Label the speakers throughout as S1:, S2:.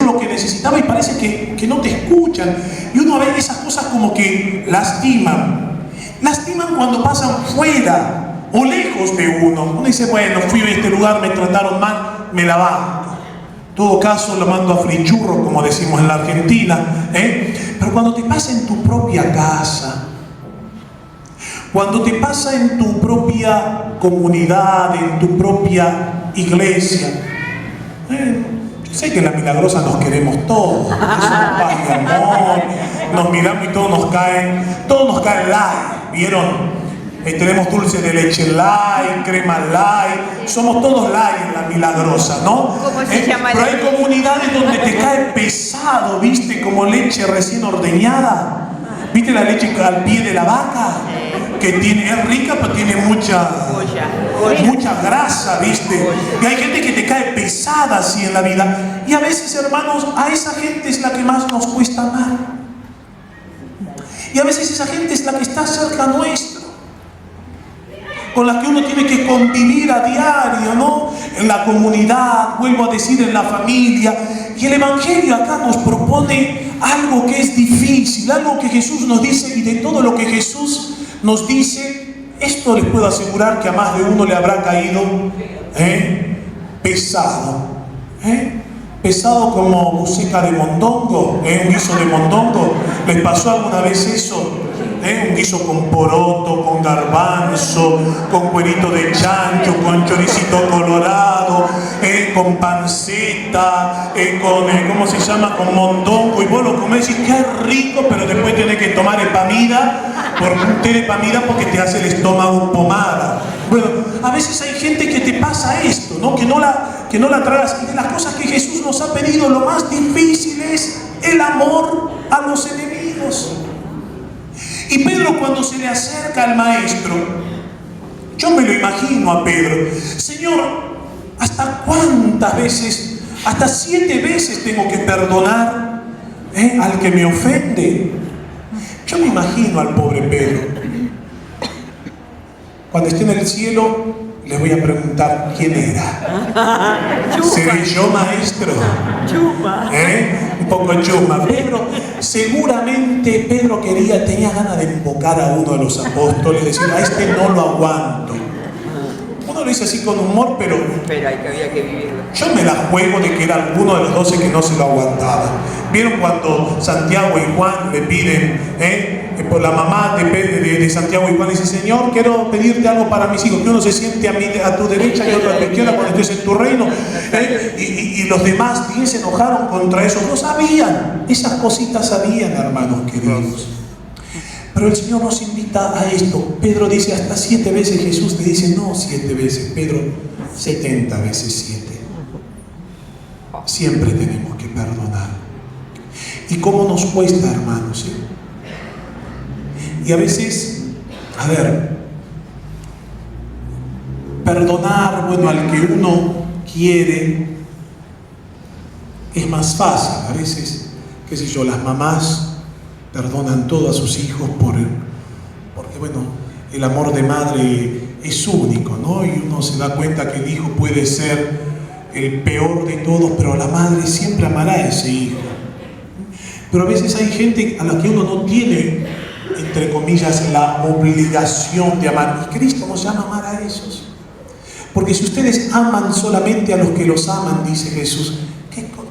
S1: lo que necesitaba y parece que no te escuchan. Y uno ve esas cosas como que lastiman. Lastiman cuando pasan fuera o lejos de uno. Uno dice, bueno, fui a este lugar, me trataron mal, me la banco. En todo caso lo mando a frichurro, como decimos en la Argentina, Pero cuando te pasa en tu propia casa, cuando te pasa en tu propia comunidad, en tu propia iglesia, yo sé que en la Milagrosa nos queremos todos, es paz y amor, nos miramos y todos nos caen light, ¿vieron? Tenemos dulce de leche light, crema light, somos todos light en la Milagrosa, ¿no? Pero hay comunidades donde te cae pesado, ¿viste? Como leche recién ordeñada, ¿viste la leche al pie de la vaca? Que es rica, pero tiene mucha grasa, ¿viste? Y hay gente que te cae pesada así en la vida. Y a veces, hermanos, a esa gente es la que más nos cuesta amar. Y a veces esa gente es la que está cerca nuestro, con la que uno tiene que convivir a diario, ¿no? En la comunidad, vuelvo a decir, en la familia. Y el Evangelio acá nos propone algo que es difícil, algo que Jesús nos dice, y de todo lo que Jesús nos dice, esto les puedo asegurar que a más de uno le habrá caído pesado. Pesado como buceca de mondongo, un guiso de mondongo. ¿Les pasó alguna vez eso? Un guiso con poroto, con garbanzo, con cuerito de chancho, con choricito colorado, con panceta, ¿cómo se llama? Con mondongo. Y vos lo comés y decís, qué rico, pero después tenés que tomar epamida, porque te hace el estómago pomada. Bueno, a veces hay gente que te pasa esto, ¿no? Que no la tragas. Y de las cosas que Jesús nos ha pedido, lo más difícil es el amor a los enemigos. Y Pedro, cuando se le acerca al maestro, yo me lo imagino a Pedro: Señor, ¿hasta cuántas veces? Hasta 7 veces tengo que perdonar al que me ofende. Yo me imagino al pobre Pedro. Cuando esté en el cielo, les voy a preguntar quién era. ¿Seré yo, maestro? Un poco chuma. Pedro, seguramente Pedro tenía ganas de invocar a uno de los apóstoles, decir, a este no lo aguanto. Uno lo dice así con humor, pero había que vivirlo. Yo me la juego de que era alguno de los 12 que no se lo aguantaba. ¿Vieron cuando Santiago y Juan le piden, por la mamá de Santiago y Juan dice, Señor, quiero pedirte algo para mis hijos, que uno se siente a tu derecha y otro a tu izquierda cuando estés en tu reino? Y los demás 10 se enojaron contra eso. No sabían, esas cositas sabían, hermanos queridos. Pero el Señor nos invita a esto. Pedro dice hasta 7 veces, Jesús le dice, no 7 veces, Pedro, 70 veces 7. Siempre tenemos que perdonar. ¿Y cómo nos cuesta, hermanos? Y a veces, perdonar, bueno, al que uno quiere es más fácil. A veces, qué sé yo, las mamás perdonan todo a sus hijos porque, bueno, el amor de madre es único, ¿no? Y uno se da cuenta que el hijo puede ser el peor de todos, pero la madre siempre amará a ese hijo. Pero a veces hay gente a la que uno no tiene, entre comillas, la obligación de amar. Y Cristo nos llama a amar a esos. Porque si ustedes aman solamente a los que los aman, dice Jesús,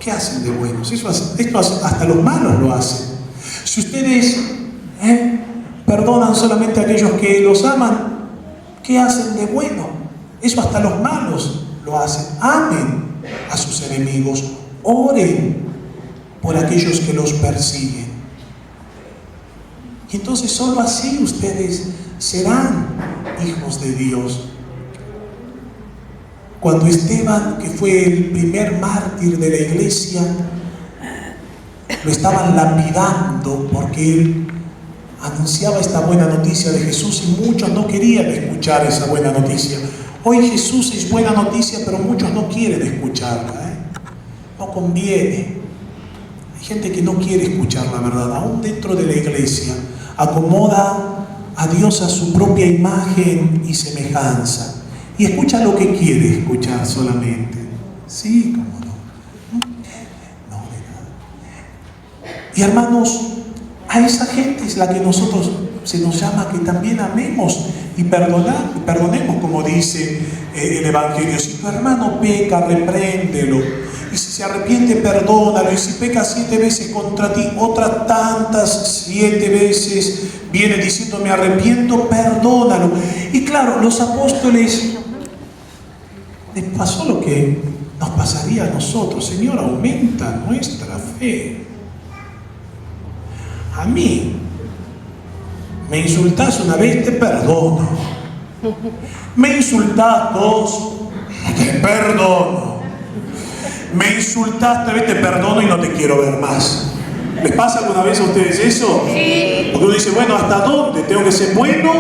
S1: ¿qué hacen de buenos? Esto hasta los malos lo hacen. Si ustedes perdonan solamente a aquellos que los aman, ¿qué hacen de bueno? Eso hasta los malos lo hacen. Amen a sus enemigos, oren por aquellos que los persiguen. Y entonces solo así ustedes serán hijos de Dios. Cuando Esteban, que fue el primer mártir de la iglesia, lo estaban lapidando porque él anunciaba esta buena noticia de Jesús y muchos no querían escuchar esa buena noticia. Hoy Jesús es buena noticia, pero muchos no quieren escucharla. No conviene. Hay gente que no quiere escuchar la verdad, aún dentro de la iglesia. Acomoda a Dios a su propia imagen y semejanza y escucha lo que quiere escuchar solamente. Sí, cómo no. No, Y hermanos, a esa gente es la que nosotros se nos llama que también amemos y perdonemos, como dice el Evangelio. Si tu hermano peca, repréndelo. Y si se arrepiente, perdónalo. Y si peca 7 veces contra ti, otras tantas 7 veces viene diciendo me arrepiento, perdónalo. Y claro, los apóstoles les pasó lo que nos pasaría a nosotros. Señor, aumenta nuestra fe. A mí me insultás una vez, te perdono. Me insultás 2, te perdono. Me insultás 3 veces, te perdono y no te quiero ver más. ¿Les pasa alguna vez a ustedes eso?
S2: Sí.
S1: Porque uno dice, bueno, ¿hasta dónde? ¿Tengo que ser bueno?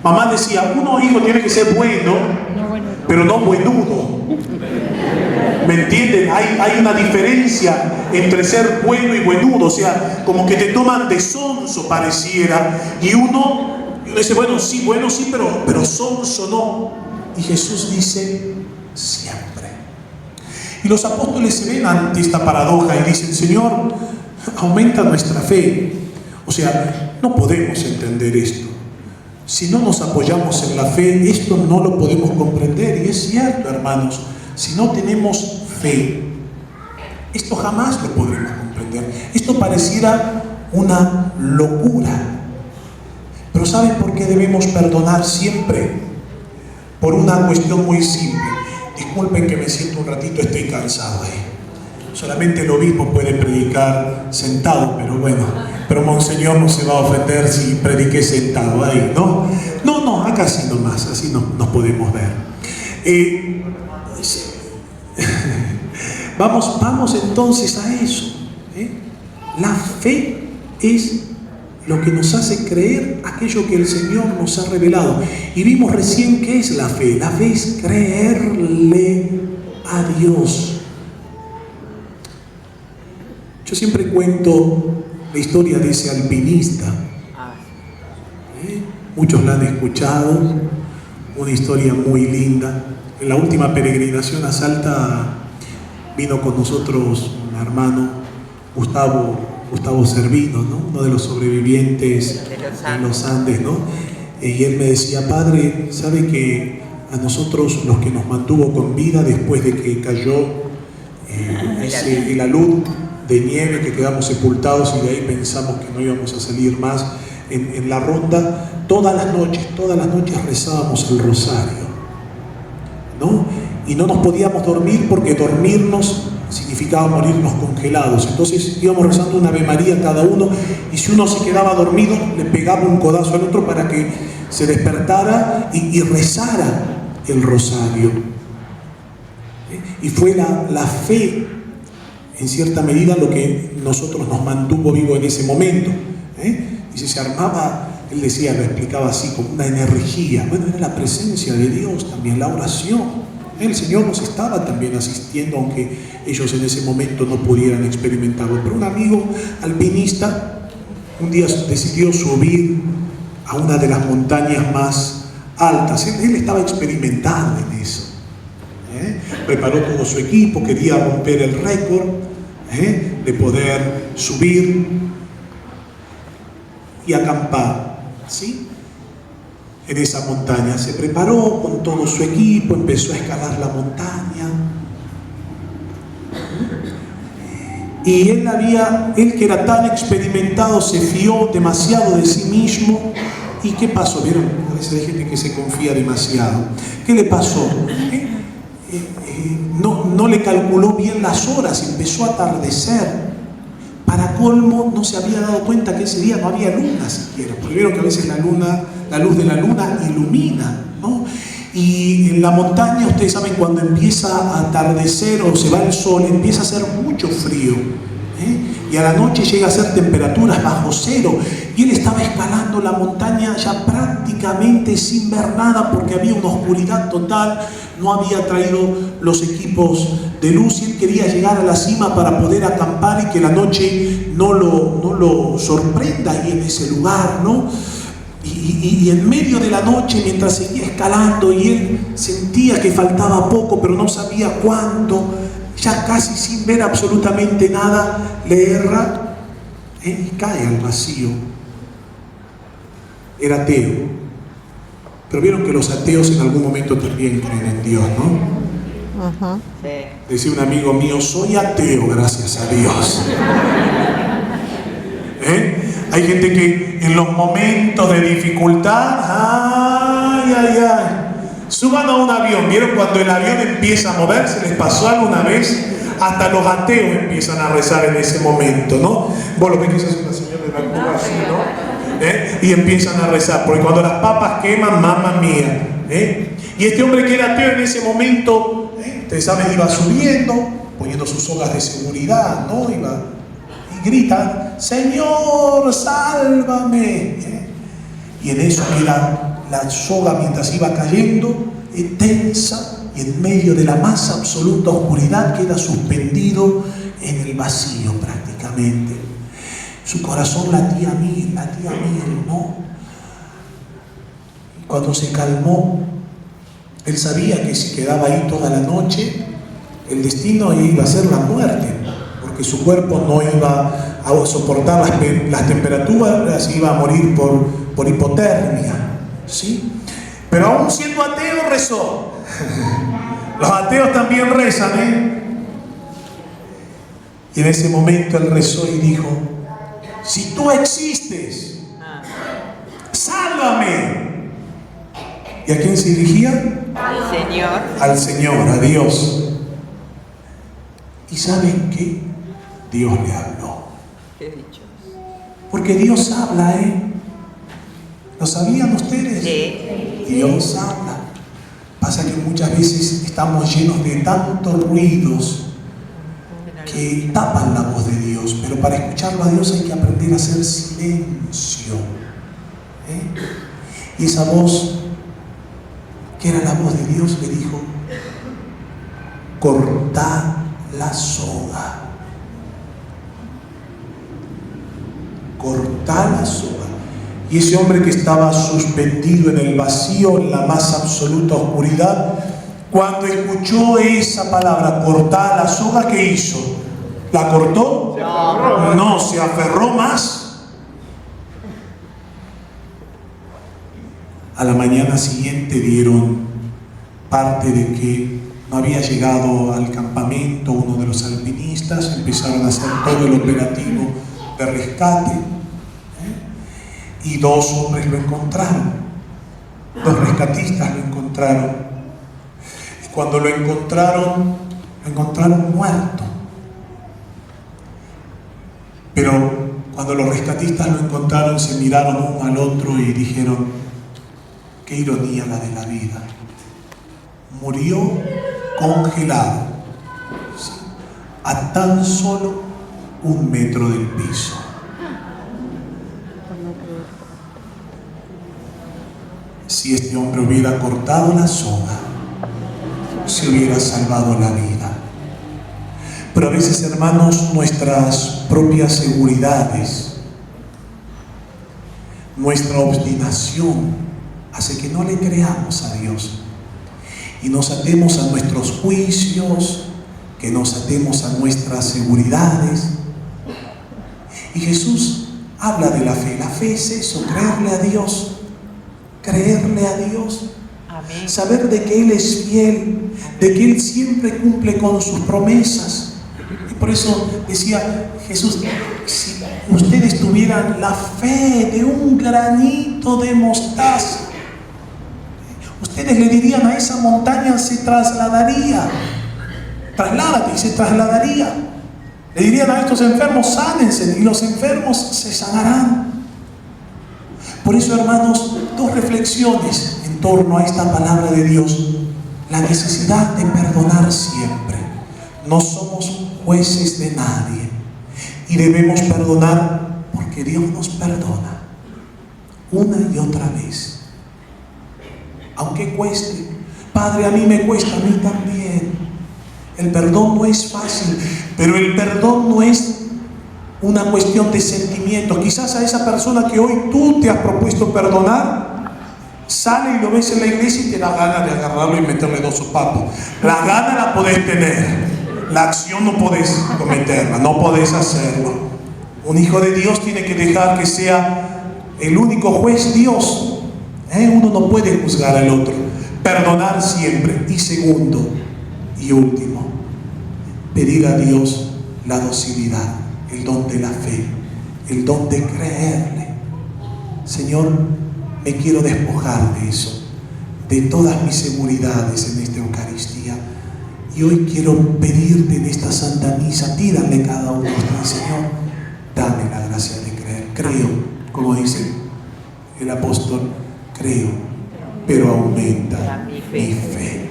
S1: Mamá decía, uno hijo tiene que ser bueno, pero no buenudo. ¿Me entienden? Hay una diferencia entre ser bueno y buenudo. O sea, como que te toman de sonso pareciera. Y uno dice, bueno, sí, pero sonso no. Y Jesús dice, siempre. Y los apóstoles se ven ante esta paradoja y dicen, Señor, aumenta nuestra fe. O sea, no podemos entender esto. Si no nos apoyamos en la fe, esto no lo podemos comprender. Y es cierto, hermanos, si no tenemos fe, esto jamás lo podremos comprender. Esto pareciera una locura. Pero ¿saben por qué debemos perdonar siempre? Por una cuestión muy simple. Disculpen que me siento un ratito, estoy cansado ahí. Solamente el obispo puede predicar sentado, pero bueno, pero Monseñor no se va a ofender si prediqué sentado ahí, ¿no? No, acá sí nomás, así nos podemos ver. Vamos entonces a eso. La fe es lo que nos hace creer aquello que el Señor nos ha revelado. Y vimos recién qué es la fe. La fe es creerle a Dios. Yo siempre cuento la historia de ese alpinista. Muchos la han escuchado. Una historia muy linda. En la última peregrinación a Salta vino con nosotros un hermano, Gustavo Servino, ¿no? Uno de los sobrevivientes en los Andes, ¿no? Y él me decía, padre, ¿sabe que a nosotros los que nos mantuvo con vida después de que cayó el alud de nieve, que quedamos sepultados y de ahí pensamos que no íbamos a salir más en la ronda, todas las noches rezábamos el rosario, ¿no? Y no nos podíamos dormir porque dormirnos significaba morirnos congelados. Entonces íbamos rezando una Ave María cada uno, y si uno se quedaba dormido le pegaba un codazo al otro para que se despertara y rezara el rosario. Y fue la fe, en cierta medida, lo que nosotros nos mantuvo vivos en ese momento. Y si se armaba, él decía, lo explicaba así, como una energía. Bueno, era la presencia de Dios también, la oración. El Señor nos estaba también asistiendo, aunque ellos en ese momento no pudieran experimentarlo. Pero un amigo alpinista un día decidió subir a una de las montañas más altas. Él estaba experimentando en eso. Preparó todo su equipo, quería romper el récord de poder subir y acampar, ¿sí?, en esa montaña. Se preparó con todo su equipo, empezó a escalar la montaña. Y él que era tan experimentado, se fió demasiado de sí mismo. ¿Y qué pasó? ¿Vieron? A veces hay gente que se confía demasiado. ¿Qué le pasó? No le calculó bien las horas, empezó a atardecer. Para colmo, no se había dado cuenta que ese día no había luna siquiera, porque vieron que a veces la luz de la luna ilumina, ¿no? Y en la montaña, ustedes saben, cuando empieza a atardecer o se va el sol, empieza a hacer mucho frío, y a la noche llega a ser temperaturas bajo cero. Y él estaba escalando la montaña ya prácticamente sin ver nada, porque había una oscuridad total, no había traído los equipos de luz, y él quería llegar a la cima para poder acampar y que la noche no lo sorprenda ahí en ese lugar, ¿no? Y en medio de la noche, mientras seguía escalando, y él sentía que faltaba poco, pero no sabía cuánto, ya casi sin ver absolutamente nada, le erra y cae al vacío. Era ateo. Pero vieron que los ateos en algún momento también creen en Dios, ¿no?
S2: Sí.
S1: Decía un amigo mío, soy ateo, gracias a Dios. Hay gente que en los momentos de dificultad, suban a un avión. ¿Vieron cuando el avión empieza a moverse? ¿Les pasó alguna vez? Hasta los ateos empiezan a rezar en ese momento, ¿no? Vos lo ves que es una señora de la Cuba así, ¿no? Y empiezan a rezar, porque cuando las papas queman, mamma mía. Y este hombre que era ateo en ese momento, ustedes saben, iba subiendo, poniendo sus sogas de seguridad, ¿no? Iba y grita, Señor, sálvame. Y en eso queda la soga mientras iba cayendo, tensa, y en medio de la más absoluta oscuridad queda suspendido en el vacío prácticamente. Su corazón latía mil, ¿no? Y cuando se calmó, él sabía que si quedaba ahí toda la noche, el destino iba a ser la muerte, porque su cuerpo no iba a soportar las temperaturas, iba a morir por hipotermia, ¿sí? Pero aún siendo ateo rezó. Los ateos también rezan, Y en ese momento él rezó y dijo, si tú existes, sálvame. ¿Y a quién se dirigía?
S2: Al Señor.
S1: Al Señor, a Dios. ¿Y saben qué? Dios le habló.
S2: Qué dicho.
S1: Porque Dios habla, ¿Lo sabían ustedes?
S2: Sí.
S1: Dios habla. Pasa que muchas veces estamos llenos de tantos ruidos que tapan la voz de Dios, pero para escucharlo a Dios hay que aprender a hacer silencio. Y esa voz, que era la voz de Dios, le dijo, cortad la soga. Cortad la soga. Y ese hombre que estaba suspendido en el vacío, en la más absoluta oscuridad, cuando escuchó esa palabra, cortad la soga, ¿qué hizo? ¿La cortó? No, se aferró más. A la mañana siguiente dieron parte de que no había llegado al campamento uno de los alpinistas, empezaron a hacer todo el operativo de rescate. Y 2 hombres lo encontraron, 2 rescatistas lo encontraron. Y cuando lo encontraron muerto. Pero cuando los rescatistas lo encontraron, se miraron uno al otro y dijeron, qué ironía la de la vida. Murió congelado, ¿sí?, a tan solo 1 metro del piso. Si este hombre hubiera cortado la soga, se hubiera salvado la vida. Pero a veces, hermanos, nuestras propias seguridades, nuestra obstinación hace que no le creamos a Dios y nos atemos a nuestros juicios, que nos atemos a nuestras seguridades. Y Jesús habla de la fe. La fe es eso, creerle a Dios. Creerle a Dios, amén. Saber de que Él es fiel, de que Él siempre cumple con sus promesas. Y por eso decía Jesús, si ustedes tuvieran la fe de un granito de mostaza, ustedes le dirían a esa montaña, se trasladaría. Trasládate, y se trasladaría. Le dirían a estos enfermos, sánense, y los enfermos se sanarán. Por eso, hermanos, 2 reflexiones en torno a esta palabra de Dios. La necesidad de perdonar siempre. No somos jueces de nadie y debemos perdonar porque Dios nos perdona una y otra vez. Aunque cueste, Padre, a mí me cuesta, a mí también. El perdón no es fácil, pero el perdón no es una cuestión de sentimiento. Quizás a esa persona que hoy tú te has propuesto perdonar, sale y lo ves en la iglesia y te da ganas de agarrarlo y meterle 2 sopapos. La gana la podés tener, la acción no podés cometerla, no podés hacerlo. Un hijo de Dios tiene que dejar que sea el único juez Dios. Uno no puede juzgar al otro. Perdonar siempre. Y segundo y último, pedir a Dios la docilidad, el don de la fe, el don de creerle. Señor, me quiero despojar de eso, de todas mis seguridades en esta Eucaristía. Y hoy quiero pedirte en esta Santa Misa, pídanle cada uno de ustedes, Señor, dame la gracia de creer. Creo, como dice el apóstol, creo, pero aumenta mi fe.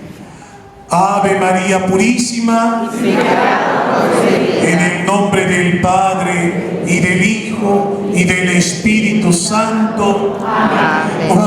S1: Ave María Purísima, en el nombre del Padre, y del Hijo, y del Espíritu Santo. Amén.